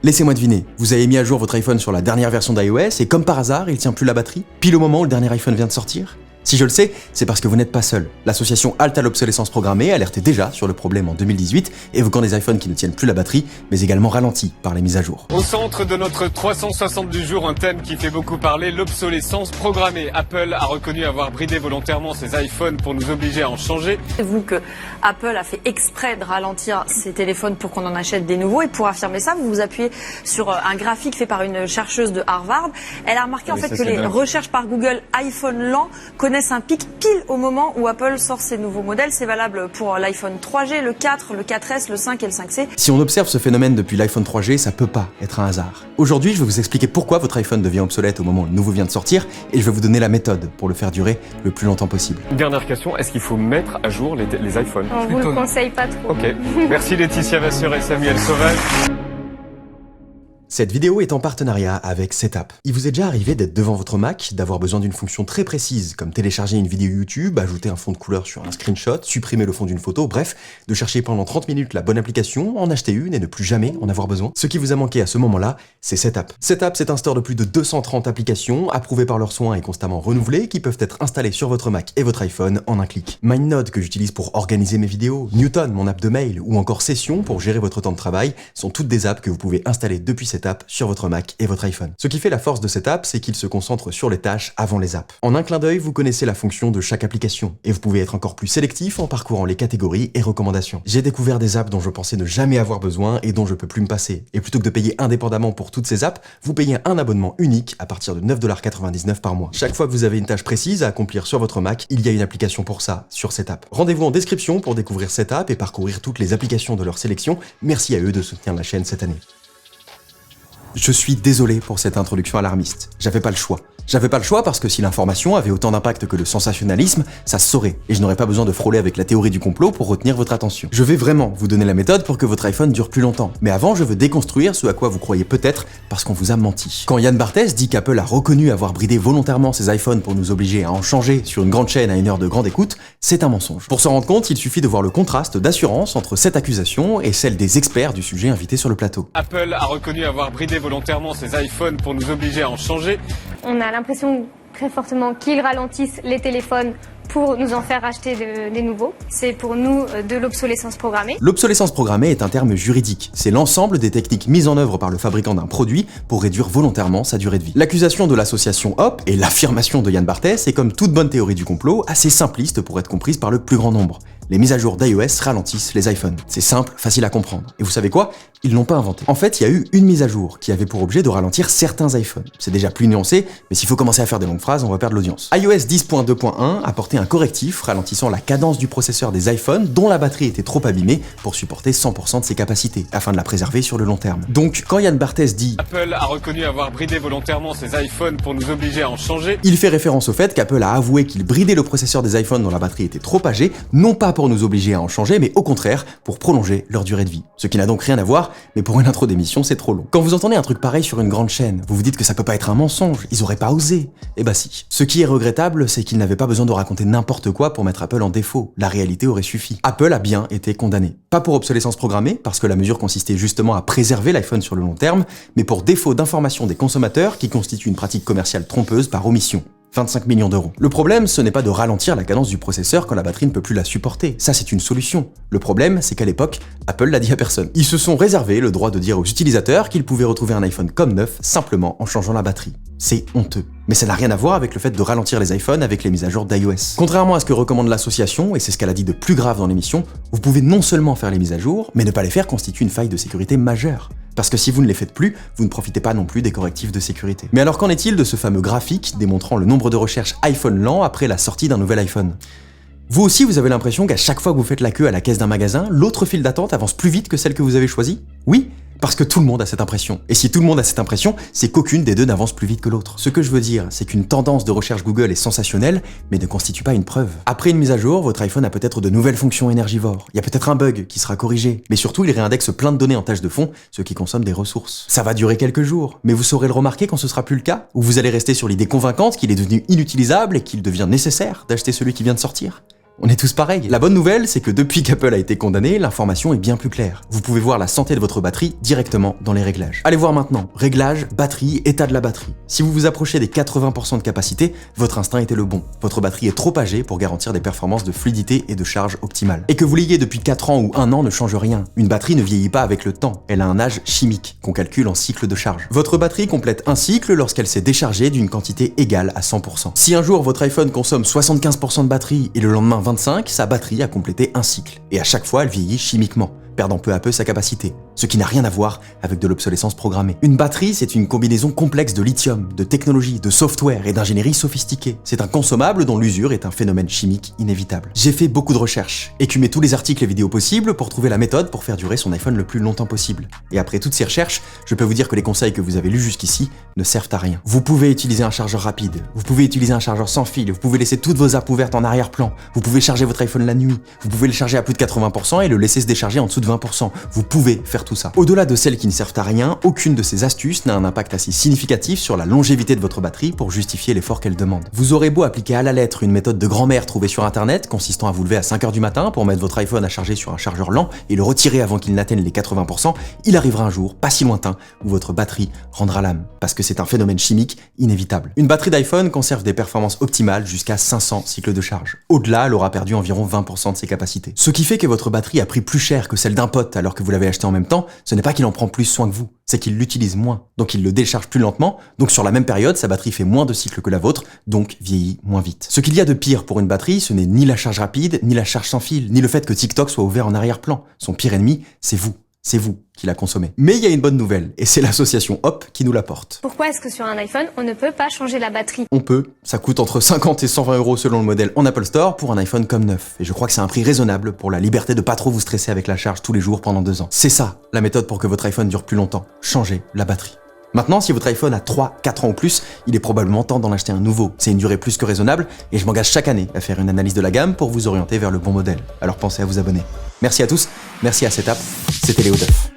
Laissez-moi deviner, vous avez mis à jour votre iPhone sur la dernière version d'iOS et comme par hasard, il tient plus la batterie, pile au moment où le dernier iPhone vient de sortir? Si je le sais, c'est parce que vous n'êtes pas seul. L'association Halte à l'obsolescence programmée alertait déjà sur le problème en 2018, évoquant des iPhones qui ne tiennent plus la batterie, mais également ralentis par les mises à jour. Au centre de notre 360 du jour, un thème qui fait beaucoup parler, l'obsolescence programmée. Apple a reconnu avoir bridé volontairement ses iPhones pour nous obliger à en changer. Vous que Apple a fait exprès de ralentir ses téléphones pour qu'on en achète des nouveaux, et pour affirmer ça, vous vous appuyez sur un graphique fait par une chercheuse de Harvard. Elle a remarqué en fait que les recherches par Google iPhone lent connaissent un pic pile au moment où Apple sort ses nouveaux modèles. C'est valable pour l'iPhone 3G, le 4, le 4S, le 5 et le 5C. Si on observe ce phénomène depuis l'iPhone 3G, ça peut pas être un hasard. Aujourd'hui, je vais vous expliquer pourquoi votre iPhone devient obsolète au moment où le nouveau vient de sortir, et je vais vous donner la méthode pour le faire durer le plus longtemps possible. Dernière question, est-ce qu'il faut mettre à jour les iPhones? On vous le conseille pas trop. Ok, merci Laetitia Vasseur et Samuel Sauvage. Cette vidéo est en partenariat avec Setapp. Il vous est déjà arrivé d'être devant votre Mac, d'avoir besoin d'une fonction très précise, comme télécharger une vidéo YouTube, ajouter un fond de couleur sur un screenshot, supprimer le fond d'une photo, bref, de chercher pendant 30 minutes la bonne application, en acheter une et ne plus jamais en avoir besoin. Ce qui vous a manqué à ce moment-là, c'est Setapp. Setapp, c'est un store de plus de 230 applications, approuvées par leurs soins et constamment renouvelées, qui peuvent être installées sur votre Mac et votre iPhone en un clic. MindNode, que j'utilise pour organiser mes vidéos, Newton, mon app de mail, ou encore Session pour gérer votre temps de travail, sont toutes des apps que vous pouvez installer depuis Setapp sur votre Mac et votre iPhone. Ce qui fait la force de cette app, c'est qu'il se concentre sur les tâches avant les apps. En un clin d'œil, vous connaissez la fonction de chaque application, et vous pouvez être encore plus sélectif en parcourant les catégories et recommandations. J'ai découvert des apps dont je pensais ne jamais avoir besoin et dont je peux plus me passer. Et plutôt que de payer indépendamment pour toutes ces apps, vous payez un abonnement unique à partir de 9,99$ par mois. Chaque fois que vous avez une tâche précise à accomplir sur votre Mac, il y a une application pour ça sur cette app. Rendez-vous en description pour découvrir cette app et parcourir toutes les applications de leur sélection. Merci à eux de soutenir la chaîne cette année. Je suis désolé pour cette introduction alarmiste. J'avais pas le choix. J'avais pas le choix parce que si l'information avait autant d'impact que le sensationnalisme, ça se saurait, et je n'aurais pas besoin de frôler avec la théorie du complot pour retenir votre attention. Je vais vraiment vous donner la méthode pour que votre iPhone dure plus longtemps, mais avant je veux déconstruire ce à quoi vous croyez peut-être parce qu'on vous a menti. Quand Yann Barthès dit qu'Apple a reconnu avoir bridé volontairement ses iPhones pour nous obliger à en changer sur une grande chaîne à une heure de grande écoute, c'est un mensonge. Pour s'en rendre compte, il suffit de voir le contraste d'assurance entre cette accusation et celle des experts du sujet invités sur le plateau. Apple a reconnu avoir bridé volontairement ses iPhones pour nous obliger à en changer. On a l'impression très fortement qu'ils ralentissent les téléphones pour nous en faire acheter des nouveaux. C'est pour nous de l'obsolescence programmée. L'obsolescence programmée est un terme juridique. C'est l'ensemble des techniques mises en œuvre par le fabricant d'un produit pour réduire volontairement sa durée de vie. L'accusation de l'association Hop et l'affirmation de Yann Barthès est, comme toute bonne théorie du complot, assez simpliste pour être comprise par le plus grand nombre. Les mises à jour d'iOS ralentissent les iPhones. C'est simple, facile à comprendre. Et vous savez quoi? Ils l'ont pas inventé. En fait, il y a eu une mise à jour qui avait pour objet de ralentir certains iPhones. C'est déjà plus nuancé, mais s'il faut commencer à faire des longues phrases, on va perdre l'audience. iOS 10.2.1 apportait un correctif ralentissant la cadence du processeur des iPhones dont la batterie était trop abîmée pour supporter 100% de ses capacités, afin de la préserver sur le long terme. Donc, quand Yann Barthès dit Apple a reconnu avoir bridé volontairement ses iPhones pour nous obliger à en changer, il fait référence au fait qu'Apple a avoué qu'il bridait le processeur des iPhones dont la batterie était trop âgée, non pas pour nous obliger à en changer, mais au contraire, pour prolonger leur durée de vie. Ce qui n'a donc rien à voir, mais pour une intro d'émission, c'est trop long. Quand vous entendez un truc pareil sur une grande chaîne, vous vous dites que ça peut pas être un mensonge, ils auraient pas osé. Eh bah si. Ce qui est regrettable, c'est qu'ils n'avaient pas besoin de raconter n'importe quoi pour mettre Apple en défaut. La réalité aurait suffi. Apple a bien été condamné. Pas pour obsolescence programmée, parce que la mesure consistait justement à préserver l'iPhone sur le long terme, mais pour défaut d'information des consommateurs qui constitue une pratique commerciale trompeuse par omission. 25 millions d'euros. Le problème, ce n'est pas de ralentir la cadence du processeur quand la batterie ne peut plus la supporter. Ça, c'est une solution. Le problème, c'est qu'à l'époque, Apple l'a dit à personne. Ils se sont réservés le droit de dire aux utilisateurs qu'ils pouvaient retrouver un iPhone comme neuf simplement en changeant la batterie. C'est honteux. Mais ça n'a rien à voir avec le fait de ralentir les iPhones avec les mises à jour d'iOS. Contrairement à ce que recommande l'association, et c'est ce qu'elle a dit de plus grave dans l'émission, vous pouvez non seulement faire les mises à jour, mais ne pas les faire constitue une faille de sécurité majeure. Parce que si vous ne les faites plus, vous ne profitez pas non plus des correctifs de sécurité. Mais alors qu'en est-il de ce fameux graphique démontrant le nombre de recherches iPhone lent après la sortie d'un nouvel iPhone? Vous aussi, vous avez l'impression qu'à chaque fois que vous faites la queue à la caisse d'un magasin, l'autre file d'attente avance plus vite que celle que vous avez choisie? Oui, parce que tout le monde a cette impression. Et si tout le monde a cette impression, c'est qu'aucune des deux n'avance plus vite que l'autre. Ce que je veux dire, c'est qu'une tendance de recherche Google est sensationnelle, mais ne constitue pas une preuve. Après une mise à jour, votre iPhone a peut-être de nouvelles fonctions énergivores. Il y a peut-être un bug qui sera corrigé. Mais surtout, il réindexe plein de données en tâche de fond, ce qui consomme des ressources. Ça va durer quelques jours, mais vous saurez le remarquer quand ce sera plus le cas, ou vous allez rester sur l'idée convaincante qu'il est devenu inutilisable et qu'il devient nécessaire d'acheter celui qui vient de sortir. On est tous pareils. La bonne nouvelle, c'est que depuis qu'Apple a été condamné, l'information est bien plus claire. Vous pouvez voir la santé de votre batterie directement dans les réglages. Allez voir maintenant. Réglages, batterie, état de la batterie. Si vous vous approchez des 80% de capacité, votre instinct était le bon. Votre batterie est trop âgée pour garantir des performances de fluidité et de charge optimales. Et que vous l'ayez depuis 4 ans ou 1 an ne change rien. Une batterie ne vieillit pas avec le temps. Elle a un âge chimique qu'on calcule en cycle de charge. Votre batterie complète un cycle lorsqu'elle s'est déchargée d'une quantité égale à 100%. Si un jour votre iPhone consomme 75% de batterie et le lendemain 25, sa batterie a complété un cycle. Et à chaque fois, elle vieillit chimiquement, perdant peu à peu sa capacité, ce qui n'a rien à voir avec de l'obsolescence programmée. Une batterie, c'est une combinaison complexe de lithium, de technologie, de software et d'ingénierie sophistiquée. C'est un consommable dont l'usure est un phénomène chimique inévitable. J'ai fait beaucoup de recherches, écumé tous les articles et vidéos possibles pour trouver la méthode pour faire durer son iPhone le plus longtemps possible. Et après toutes ces recherches, je peux vous dire que les conseils que vous avez lus jusqu'ici ne servent à rien. Vous pouvez utiliser un chargeur rapide, vous pouvez utiliser un chargeur sans fil, vous pouvez laisser toutes vos apps ouvertes en arrière-plan, vous pouvez charger votre iPhone la nuit, vous pouvez le charger à plus de 80% et le laisser se décharger en dessous de 20%. Vous pouvez faire tout ça. Au-delà de celles qui ne servent à rien, aucune de ces astuces n'a un impact assez significatif sur la longévité de votre batterie pour justifier l'effort qu'elle demande. Vous aurez beau appliquer à la lettre une méthode de grand-mère trouvée sur internet, consistant à vous lever à 5h du matin pour mettre votre iPhone à charger sur un chargeur lent et le retirer avant qu'il n'atteigne les 80%, il arrivera un jour, pas si lointain, où votre batterie rendra l'âme. Parce que c'est un phénomène chimique inévitable. Une batterie d'iPhone conserve des performances optimales jusqu'à 500 cycles de charge. Au-delà, elle aura perdu environ 20% de ses capacités. Ce qui fait que votre batterie a pris plus cher que celle d'un pote alors que vous l'avez acheté en même temps, ce n'est pas qu'il en prend plus soin que vous, c'est qu'il l'utilise moins. Donc il le décharge plus lentement, donc sur la même période, sa batterie fait moins de cycles que la vôtre, donc vieillit moins vite. Ce qu'il y a de pire pour une batterie, ce n'est ni la charge rapide, ni la charge sans fil, ni le fait que TikTok soit ouvert en arrière-plan. Son pire ennemi, c'est vous. C'est vous qui la consommez. Mais il y a une bonne nouvelle, et c'est l'association Hop qui nous l'apporte. Pourquoi est-ce que sur un iPhone, on ne peut pas changer la batterie? On peut. Ça coûte entre 50 et 120 € selon le modèle en Apple Store pour un iPhone comme neuf. Et je crois que c'est un prix raisonnable pour la liberté de pas trop vous stresser avec la charge tous les jours pendant 2 ans. C'est ça, la méthode pour que votre iPhone dure plus longtemps. Changer la batterie. Maintenant, si votre iPhone a 3, 4 ans ou plus, il est probablement temps d'en acheter un nouveau. C'est une durée plus que raisonnable, et je m'engage chaque année à faire une analyse de la gamme pour vous orienter vers le bon modèle. Alors pensez à vous abonner. Merci à tous, merci à Setup, c'était Léo Duff.